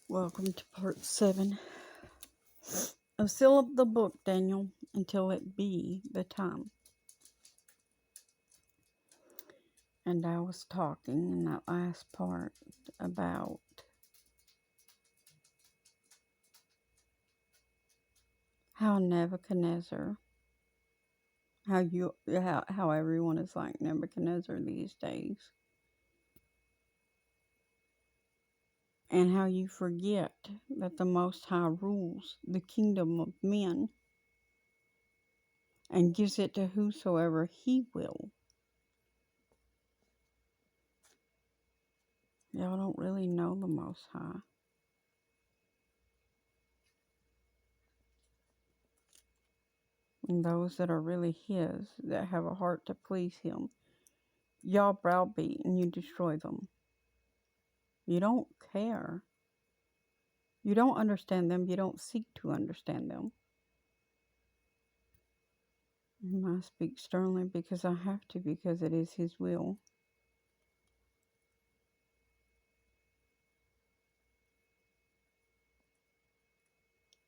Welcome to part 7 of Seal Up the Book, Daniel, until it be the time. And I was talking in that last part about how Nebuchadnezzar, how everyone is like Nebuchadnezzar these days, and how you forget that the Most High rules the kingdom of men and gives it to whosoever He will. Y'all don't really know the Most High. And those that are really His, that have a heart to please Him, y'all browbeat and you destroy them. You don't care. You don't understand them. You don't seek to understand them. I speak sternly because I have to, because it is His will.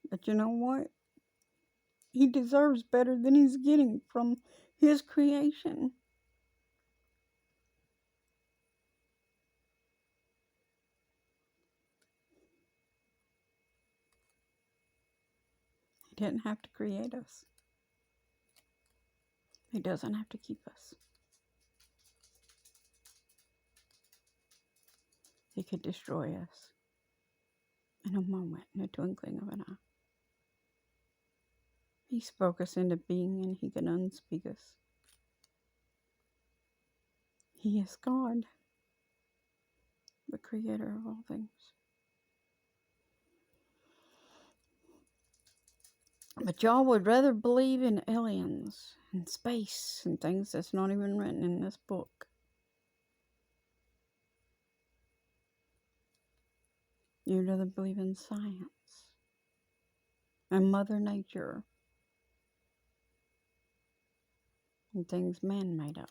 But you know what? He deserves better than he's getting from His creation. He didn't have to create us. He doesn't have to keep us. He could destroy us in a moment, in a twinkling of an eye. He spoke us into being, and He can unspeak us. He is God, the creator of all things. But y'all would rather believe in aliens and space and things that's not even written in this book. You'd rather believe in science and Mother Nature and things man made up,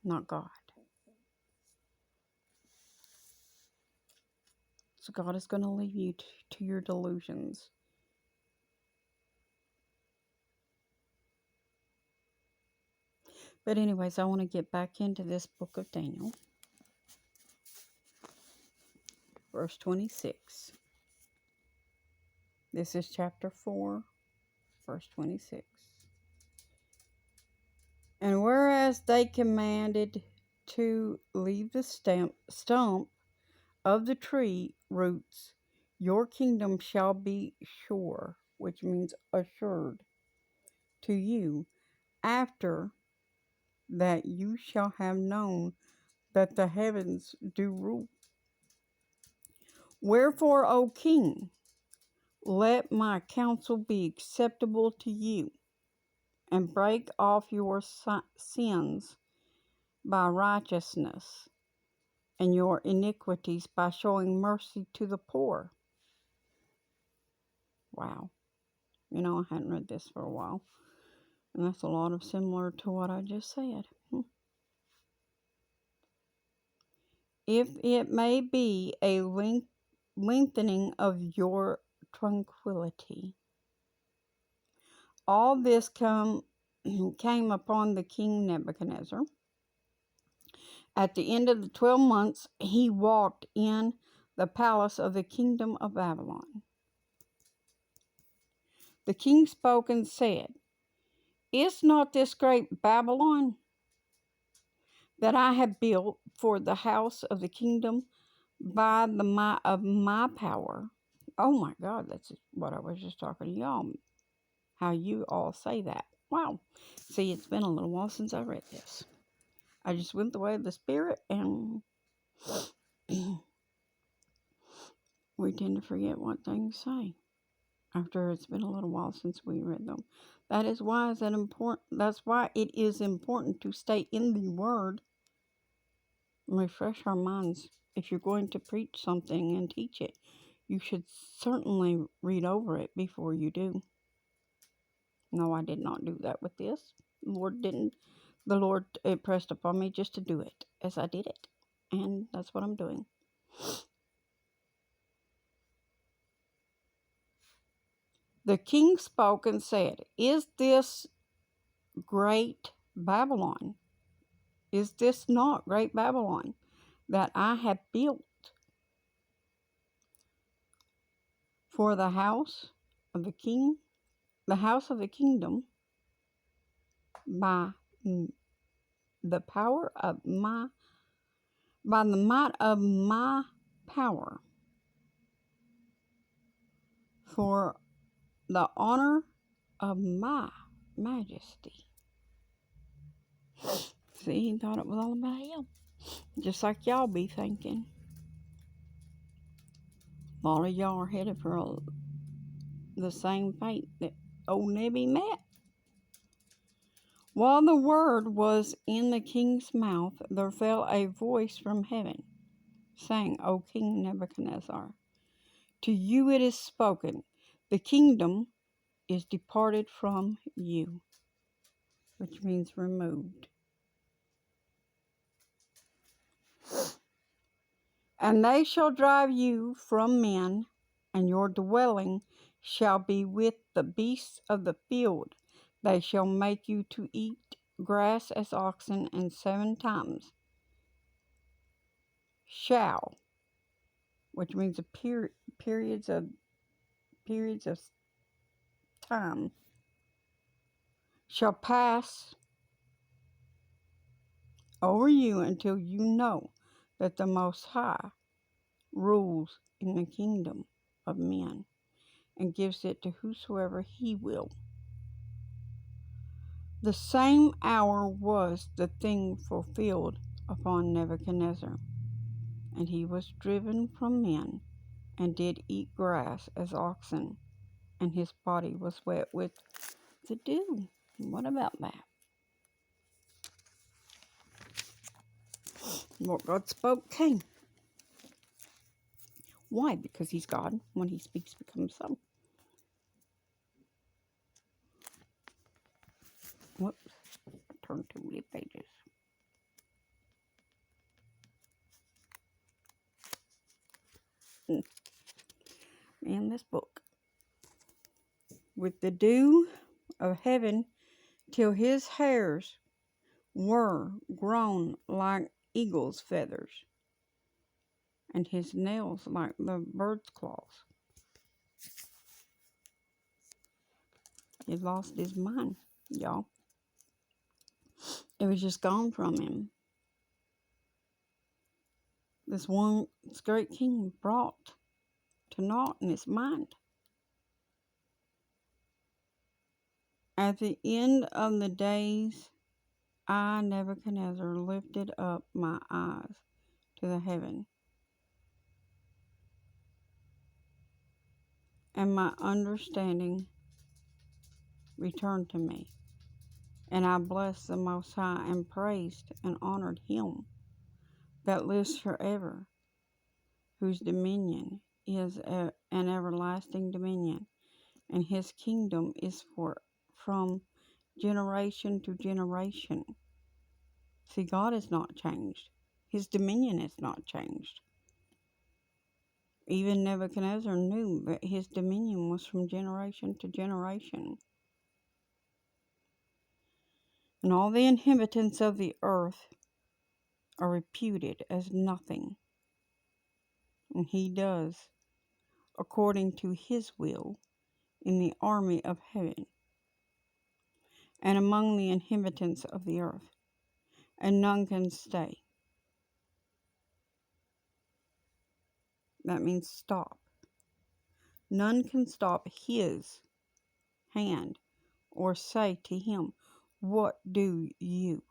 not God. So God is going to leave you to your delusions. But anyways, I want to get back into this book of Daniel. Verse 26. This is chapter 4, verse 26. And whereas they commanded to leave the stump of the tree roots, your kingdom shall be sure, which means assured, to you, after that you shall have known that the heavens do rule. Wherefore, O king, let my counsel be acceptable to you, and break off your sins by righteousness, and your iniquities by showing mercy to the poor. Wow. You know, I hadn't read this for a while. And that's a lot of similar to what I just said. If it may be a lengthening of your tranquility. All this came upon the king Nebuchadnezzar. At the end of the 12 months, he walked in the palace of the kingdom of Babylon. The king spoke and said, Is not this great Babylon that I have built for the house of the kingdom by the might of my power? Oh my God, that's what I was just talking to y'all. How you all say that. Wow. See, it's been a little while since I read this. I just went the way of the Spirit, and we tend to forget what things say after it's been a little while since we read them. That's why it is important to stay in the Word and refresh our minds. If you're going to preach something and teach it, you should certainly read over it before you do. No, I did not do that with this. The Lord impressed upon me just to do it as I did it. And that's what I'm doing. The king spoke and said, Is this great Babylon? Is this not great Babylon that I have built for the house of the king, the house of the kingdom, by the power of by the might of my power, for the honor of my majesty. See, he thought it was all about him. Just like y'all be thinking. All of y'all are headed for the same fate that old Nebby met. While the word was in the king's mouth, there fell a voice from heaven, saying, O King Nebuchadnezzar, to you it is spoken, the kingdom is departed from you, which means removed. And they shall drive you from men, and your dwelling shall be with the beasts of the field. They shall make you to eat grass as oxen, and 7 times shall, which means periods of time, shall pass over you until you know that the Most High rules in the kingdom of men and gives it to whosoever he will. The same hour was the thing fulfilled upon Nebuchadnezzar, and he was driven from men, and did eat grass as oxen, and his body was wet with the dew. What about that? What God spoke came. Why? Because he's God. When he speaks, becomes so. Whoops. Turn too many pages. Man, this book. With the dew of heaven till his hairs were grown like eagle's feathers, and his nails like the bird's claws. He lost his mind, y'all. It was just gone from him. This great king brought to naught in his mind. At the end of the days, I, Nebuchadnezzar, lifted up my eyes to the heaven, and my understanding returned to me. And I blessed the Most High, and praised and honored him that lives forever, whose dominion is an everlasting dominion, and his kingdom is from generation to generation. See, God is not changed. His dominion is not changed. Even Nebuchadnezzar knew that his dominion was from generation to generation. And all the inhabitants of the earth are reputed as nothing. And he does according to his will in the army of heaven and among the inhabitants of the earth, and none can stay. That means stop. None can stop his hand or say to him, What do you?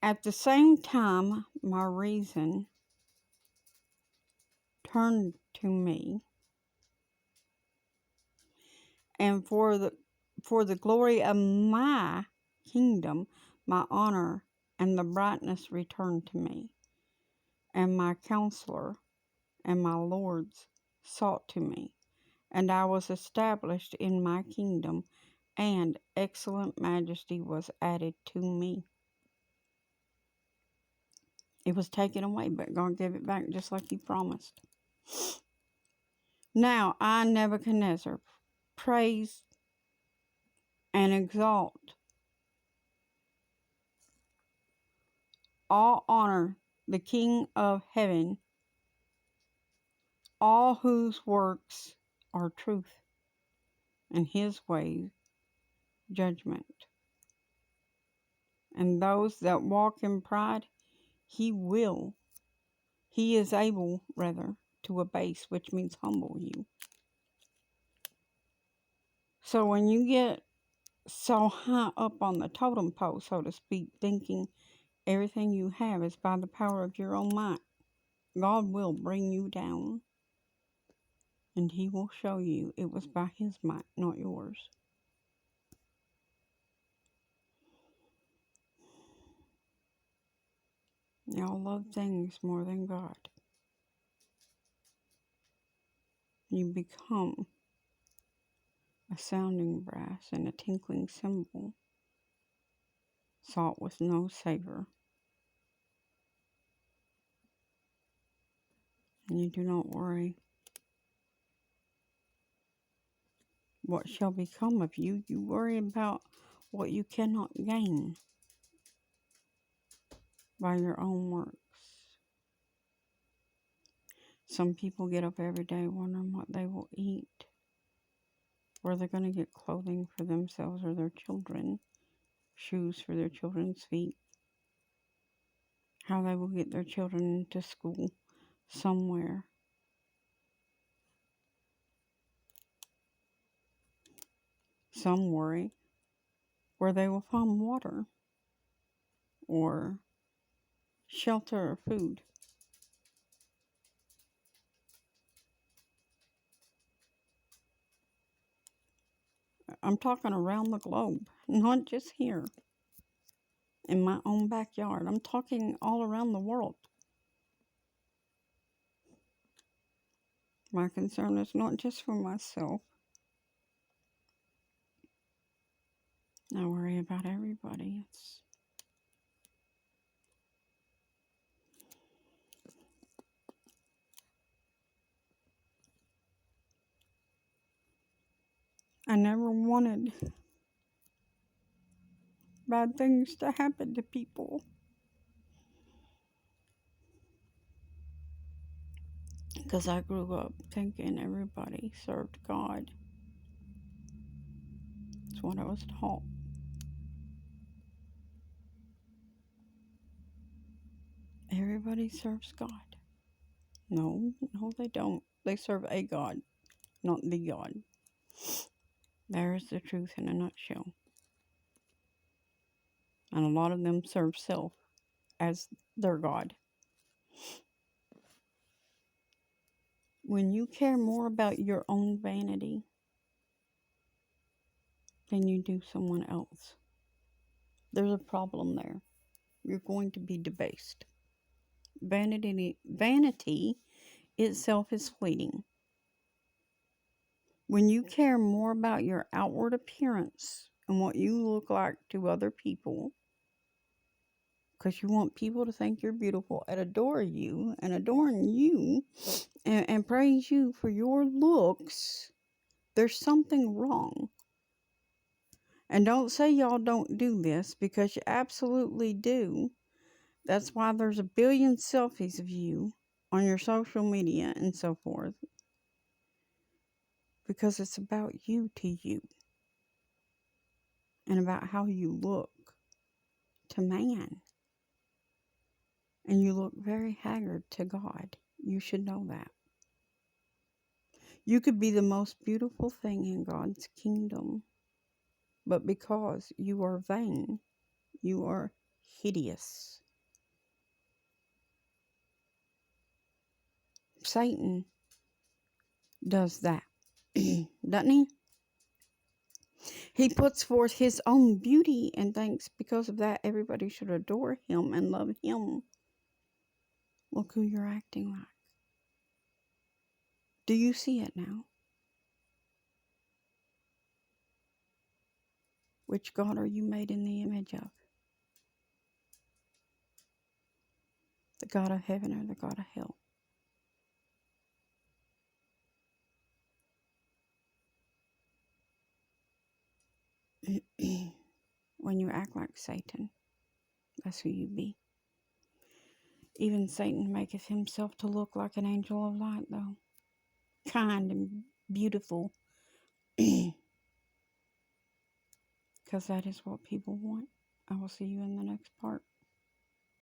At the same time, my reason turned to me, and for the glory of my kingdom, my honor and the brightness returned to me, and my counselor and my lords sought to me, and I was established in my kingdom, and excellent majesty was added to me. It was taken away, but God gave it back just like he promised. Now I, Nebuchadnezzar, praise and exalt, all honor the King of heaven, all whose works are truth, and his ways judgment. And those that walk in pride, he is able, rather, to abase, which means humble you. So when you get so high up on the totem pole, so to speak, thinking everything you have is by the power of your own might, God will bring you down. And he will show you it was by his might, not yours. Y'all love things more than God. You become a sounding brass and a tinkling cymbal, salt with no savor. And you do not worry what shall become of you. You worry about what you cannot gain by your own works. Some people get up every day wondering what they will eat, where they're going to get clothing for themselves or their children, shoes for their children's feet, how they will get their children into school somewhere. Some worry where they will find water or shelter or food. I'm talking around the globe, not just here in my own backyard. I'm talking all around the world. My concern is not just for myself. I worry about everybody. I never wanted bad things to happen to people. Because I grew up thinking everybody served God. That's what I was taught. Everybody serves God. No, they don't. They serve a God, not the God. There's the truth in a nutshell. And a lot of them serve self as their God. When you care more about your own vanity than you do someone else, there's a problem there. You're going to be debased. Vanity itself is fleeting. When you care more about your outward appearance and what you look like to other people, because you want people to think you're beautiful and adore you and adorn you and praise you for your looks, there's something wrong. And don't say y'all don't do this, because you absolutely do. That's why there's a billion selfies of you on your social media and so forth. Because it's about you to you. And about how you look to man. And you look very haggard to God. You should know that. You could be the most beautiful thing in God's kingdom. But because you are vain, you are hideous. Satan does that, doesn't he? He puts forth his own beauty and thinks because of that everybody should adore him and love him. Look who you're acting like. Do you see it now? Which God are you made in the image of? The God of heaven or the God of hell? When you act like Satan, that's who you be. Even Satan maketh himself to look like an angel of light, though. Kind and beautiful. Because that is what people want. I will see you in the next part.